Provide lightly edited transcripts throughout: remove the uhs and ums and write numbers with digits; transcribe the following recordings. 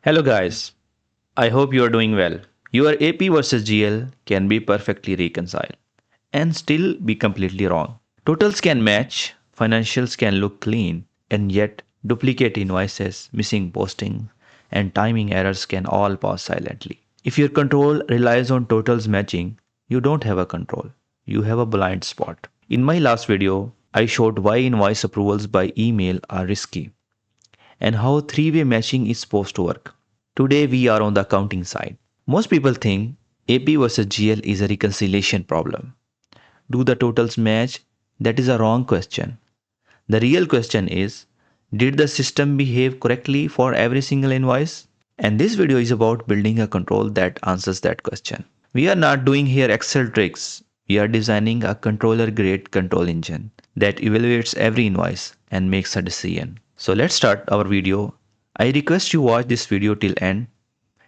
Hello guys, I hope you are doing well. Your AP versus GL can be perfectly reconciled and still be completely wrong. Totals can match, financials can look clean, and yet duplicate invoices, missing posting, and timing errors can all pass silently. If your control relies on totals matching, you don't have a control. You have a blind spot. In my last video, I showed why invoice approvals by email are risky and how three-way matching is supposed to work. Today we are on the accounting side. Most people think AP versus GL is a reconciliation problem. Do the totals match? That is a wrong question. The real question is, did the system behave correctly for every single invoice? And this video is about building a control that answers that question. We are not doing here Excel tricks. We are designing a controller grade control engine that evaluates every invoice and makes a decision. So let's start our video. I request you watch this video till end,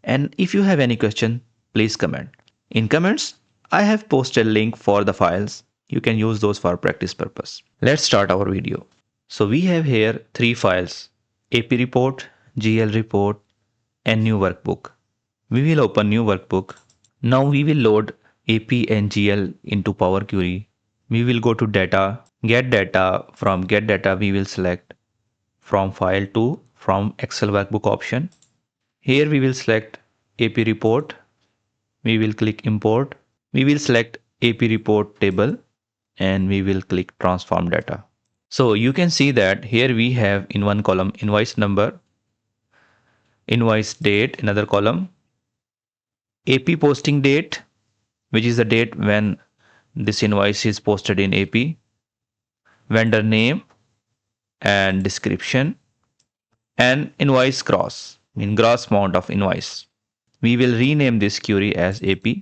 and if you have any question, please comment. In comments, I have posted link for the files. You can use those for practice purpose. Let's start our video. So we have here three files: AP report, GL report, and new workbook. We will open new workbook. Now we will load AP and GL into Power Query. We will go to data, get data. From get data, we will select from file to from Excel workbook option. Here we will select AP report. We will click import. We will select AP report table and we will click transform data. So you can see that here we have in one column invoice number, invoice date, another column, AP posting date, which is the date when this invoice is posted in AP, vendor name and description, and invoice gross, mean gross amount of invoice. We will rename this query as AP.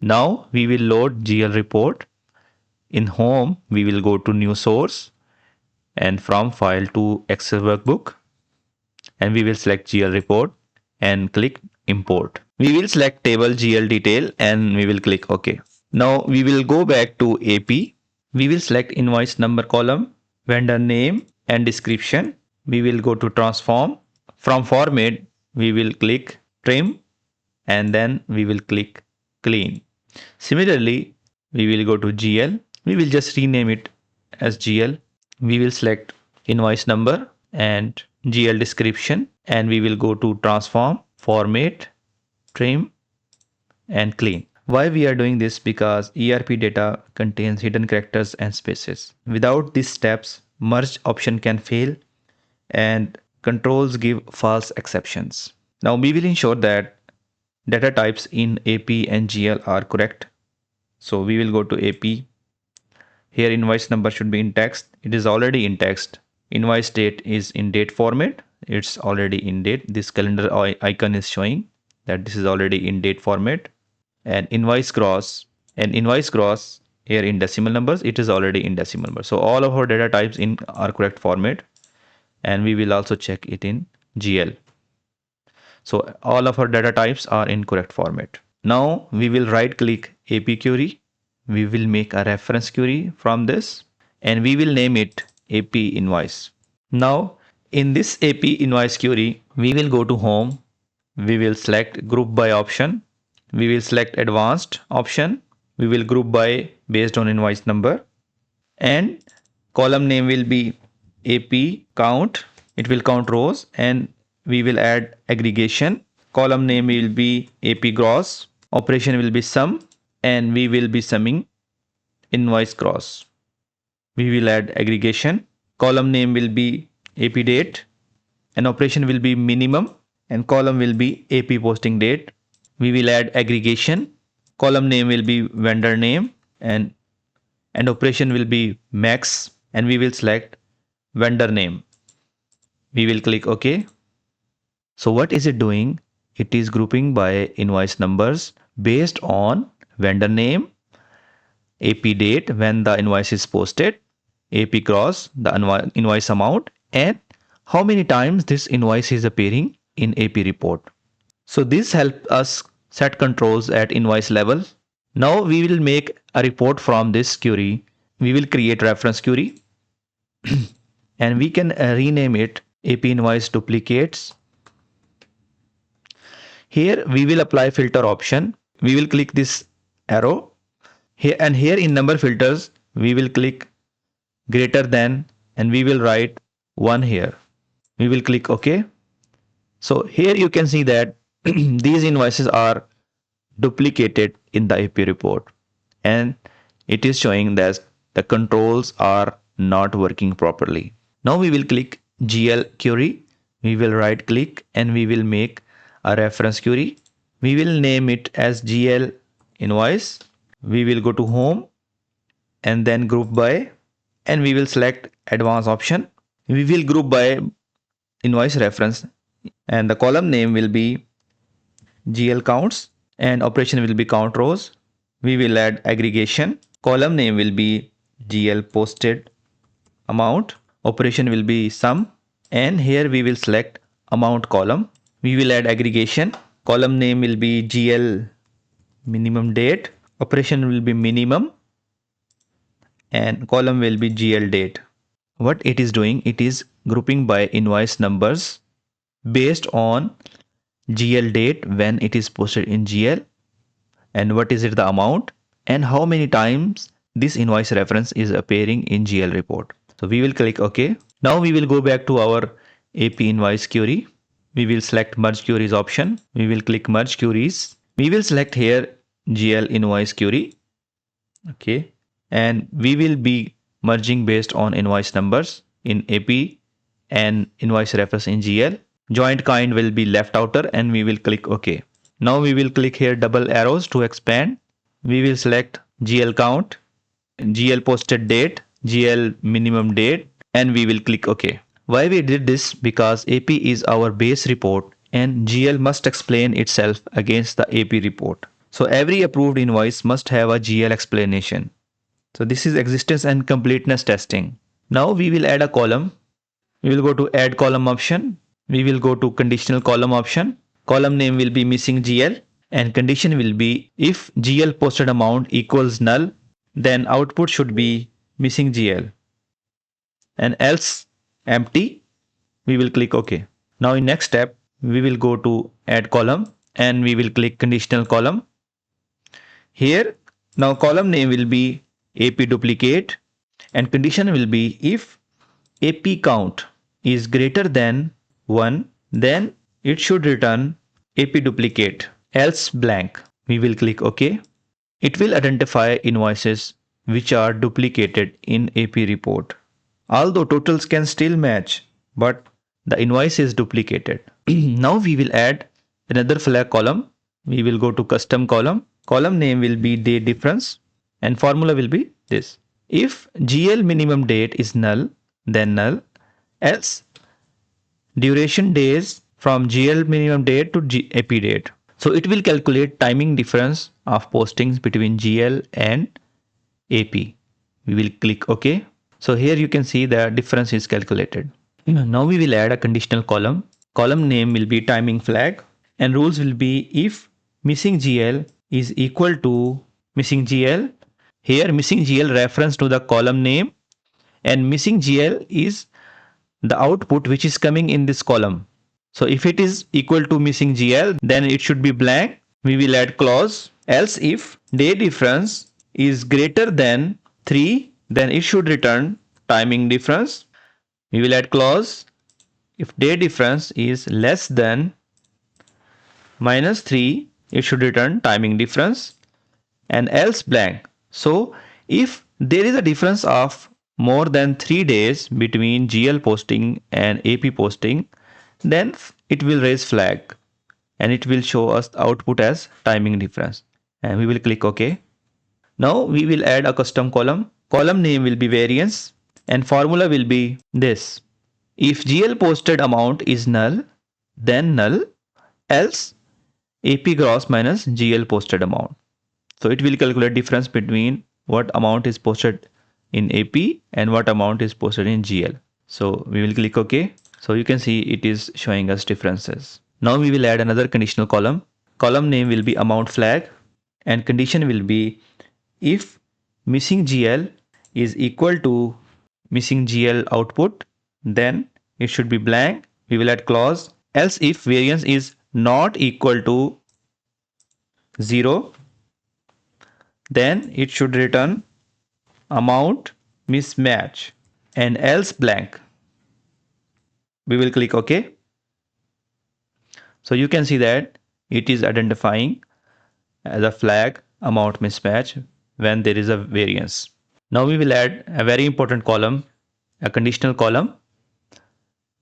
Now we will load GL report. In home, we will go to new source and from file to Excel workbook, and we will select GL report and click import. We will select table GL detail and we will click OK. Now we will go back to AP. We will select invoice number column, vendor name and description. We will go to transform. From format, we will click trim and then we will click clean. Similarly, we will go to GL. We will just rename it as GL. We will select invoice number and GL description and we will go to transform, format, trim and clean. Why we are doing this? Because ERP data contains hidden characters and spaces. Without these steps, merge option can fail and controls give false exceptions. Now we will ensure that data types in AP and GL are correct. So we will go to AP. Here invoice number should be in text. It is already in text. Invoice date is in date format. It's already in date. This calendar icon is showing that this is already in date format. And invoice gross here in decimal numbers, it is already in decimal numbers. So all of our data types in are correct format, and we will also check it in GL. So all of our data types are in correct format. Now we will right click AP query. We will make a reference query from this and we will name it AP invoice. Now in this AP invoice query, we will go to home. We will select group by option. We will select advanced option. We will group by based on invoice number and column name will be AP count. It will count rows and we will add aggregation. Column name will be AP gross. Operation will be sum and we will be summing invoice gross. We will add aggregation. Column name will be AP date and operation will be minimum and column will be AP posting date. We will add aggregation. Column name will be vendor name and operation will be max and we will select vendor name. We will click OK. So what is it doing? It is grouping by invoice numbers based on vendor name, AP date when the invoice is posted, AP gross, the invoice amount, and how many times this invoice is appearing in AP report. So this helps us set controls at invoice level. Now we will make a report from this query. We will create reference query and we can rename it AP invoice duplicates Here we will apply filter option. We will click this arrow here, and here in number filters we will click greater than and we will write 1 here. We will click OK. So here you can see that these invoices are duplicated in the AP report, and it is showing that the controls are not working properly. Now we will click GL query. We will right click and we will make a reference query. We will name it as GL invoice. We will go to home and then group by, and we will select advanced option. We will group by invoice reference, and the column name will be GL counts and operation will be count rows. We will add aggregation. Column name will be GL posted amount. Operation will be sum, and here we will select amount column. We will add aggregation. Column name will be GL minimum date. Operation will be minimum, and column will be GL date. What it is doing, it is grouping by invoice numbers based on GL date when it is posted in GL, and what is it the amount, and how many times this invoice reference is appearing in GL report. So we will click OK. Now we will go back to our AP invoice query. We will select merge queries option. We will click merge queries. We will select here GL invoice query. Okay. And we will be merging based on invoice numbers in AP and invoice reference in GL. Joint kind will be left outer, and we will click OK. Now we will click here double arrows to expand. We will select GL count, GL posted date, GL minimum date, and we will click OK. Why we did this? Because AP is our base report and GL must explain itself against the AP report. So every approved invoice must have a GL explanation. So this is existence and completeness testing. Now we will add a column. We will go to add column option. We will go to conditional column option. Column name will be missing GL, and condition will be if GL posted amount equals null, then output should be missing GL, and else empty. We will click OK. Now in next step, we will go to add column and we will click conditional column. Here now column name will be AP duplicate, and condition will be if AP count is greater than 1, then it should return AP duplicate, else blank. We will click OK. It will identify invoices which are duplicated in AP report. Although totals can still match, but the invoice is duplicated. Now we will add another flag column. We will go to custom column. Column name will be date difference, and formula will be this. If GL minimum date is null, then null, else duration days from GL minimum date to AP date. So it will calculate timing difference of postings between GL and AP. We will click OK. So here you can see the difference is calculated. Now we will add a conditional column. Column name will be timing flag, and rules will be if missing GL is equal to missing GL. Here missing GL reference to the column name, and missing GL is the output which is coming in this column. So if it is equal to missing GL, then it should be blank. We will add clause. Else if day difference is greater than 3, then it should return timing difference. We will add clause. If day difference is less than -3, it should return timing difference, and else blank. So if there is a difference of more than 3 days between GL posting and AP posting, then it will raise flag and it will show us the output as timing difference, and we will click OK. Now we will add a custom column. Column name will be variance, and formula will be this. If GL posted amount is null, then null, else AP gross minus GL posted amount. So it will calculate difference between what amount is posted in AP and what amount is posted in GL. So we will click OK. So you can see it is showing us differences. Now we will add another conditional column. Column name will be amount flag, and condition will be if missing GL is equal to missing GL output, then it should be blank. We will add clause. Else if variance is not equal to 0, then it should return amount mismatch and else blank. We will click OK. So you can see that it is identifying as a flag amount mismatch when there is a variance. Now we will add a very important column, a conditional column,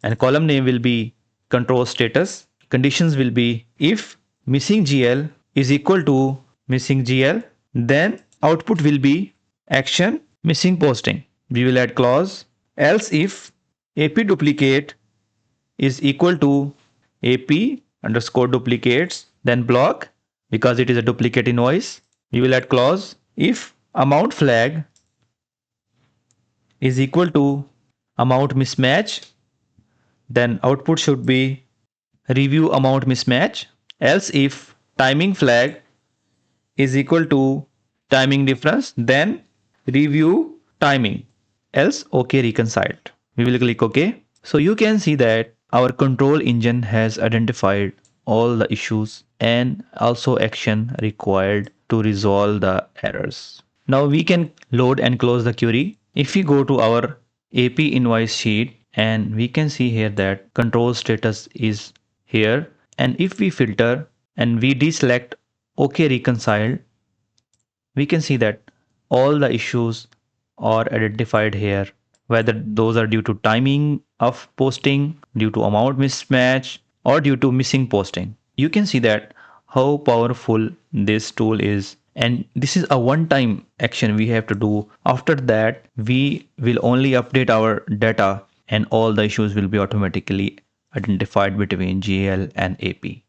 and column name will be control status. Conditions will be if missing GL is equal to missing GL, then output will be action missing posting. We will add clause else if AP duplicate is equal to AP underscore duplicates, then block because it is a duplicate invoice. We will add clause if amount flag is equal to amount mismatch, then output should be review amount mismatch. Else if timing flag is equal to timing difference, then review timing. Else OK reconciled. We will click OK. So you can see that our control engine has identified all the issues and also action required to resolve the errors. Now we can load and close the query. If we go to our AP invoice sheet, and we can see here that control status is here, and if we filter and we deselect OK reconciled, we can see that all the issues are identified here, whether those are due to timing of posting, due to amount mismatch, or due to missing posting. You can see that how powerful this tool is, and this is a one time action we have to do. After that we will only update our data and all the issues will be automatically identified between GL and AP.